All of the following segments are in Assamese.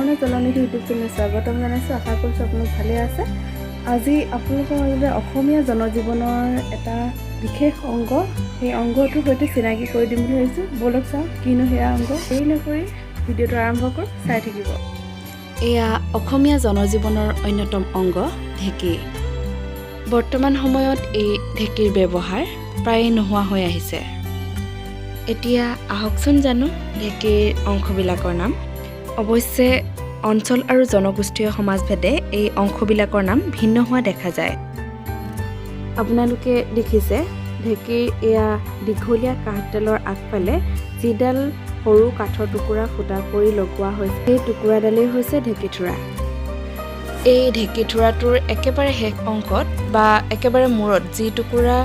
মানে জলনিধি ইউটিউব চেনেল স্বাগতম জনাইছোঁ। আশা কৰিছোঁ আপোনালোক ভালে আছে। আজি আপোনালোকৰ মাজতে অসমীয়া জনজীৱনৰ এটা বিশেষ অংগ, সেই অংগটোৰ সৈতে চিনাকি কৰি দিম বুলি ভাবিছোঁ। বলক চাওঁ কিনো সেয়া অংগ। দেৰি নকৰি ভিডিঅ'টো আৰম্ভ কৰোঁ, চাই থাকিব। এয়া অসমীয়া জনজীৱনৰ অন্যতম অংগ ঢেঁকী। বৰ্তমান সময়ত এই ঢেঁকীৰ ব্যৱহাৰ প্ৰায়ে নোহোৱা হৈ আহিছে। এতিয়া আহকচোন জানো ঢেঁকীৰ অংশবিলাকৰ নাম। অৱশ্যে অঞ্চল আৰু জনগোষ্ঠীয় সমাজভেদে এই অংশবিলাকৰ নাম ভিন্ন হোৱা দেখা যায়। আপোনালোকে দেখিছে ঢেঁকীৰ এয়া দীঘলীয়া কাঠডালৰ আগফালে যিডাল সৰু কাঠৰ টুকুৰা ফুটা কৰি লগোৱা হৈছে, সেই টুকুৰাডালেই হৈছে ঢেঁকীথোৰা। এই ঢেঁকীথোৰাটোৰ একেবাৰে শেষ অংশত বা একেবাৰে মূৰত যি টুকুৰা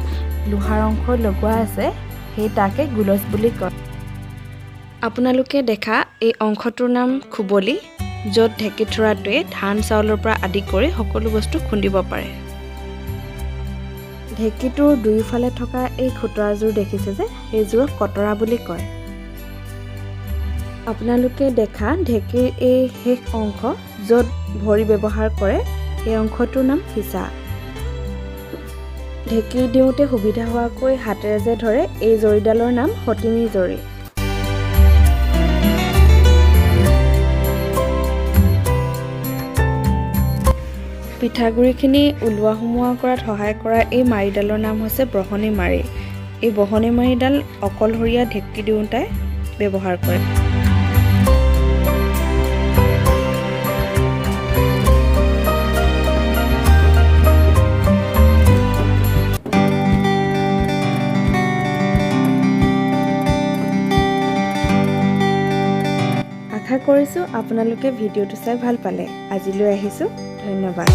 লোহাৰ অংশ লগোৱা আছে, সেই তাকে গোলচ বুলি কয়। আপোনালোকে দেখা এই অংশটোৰ নাম খুবলি, য'ত ঢেঁকীথোৰাটোৱে ধান চাউলৰ পৰা আদি কৰি সকলো বস্তু খুন্দিব পাৰে। ঢেঁকীটোৰ দুয়োফালে থকা এই খুতৰাযোৰ দেখিছে যে, সেইযোৰক কতৰা বুলি কয়। আপোনালোকে দেখা ঢেঁকীৰ এই শেষ অংশ য'ত ভৰি ব্যৱহাৰ কৰে, সেই অংশটোৰ নাম ফিছা। ঢেঁকী দিওঁতে সুবিধা হোৱাকৈ হাতেৰে যে ধৰে, এই জৰিডালৰ নাম সতিনী জৰি। পিঠাগুড়িখিনি ওলোৱা সোমোৱা কৰাত সহায় কৰা এই মাৰিডালৰ নাম হৈছে ব্ৰহণি মাৰি। এই ব্ৰহণি মাৰিডাল অকলশৰীয়া ঢেঁকী দিওঁতাই ব্যৱহাৰ কৰে। আশা কৰিছোঁ আপোনালোকে ভিডিঅ'টো চাই ভাল পালে। আজিলৈ আহিছোঁ, ধন্যবাদ।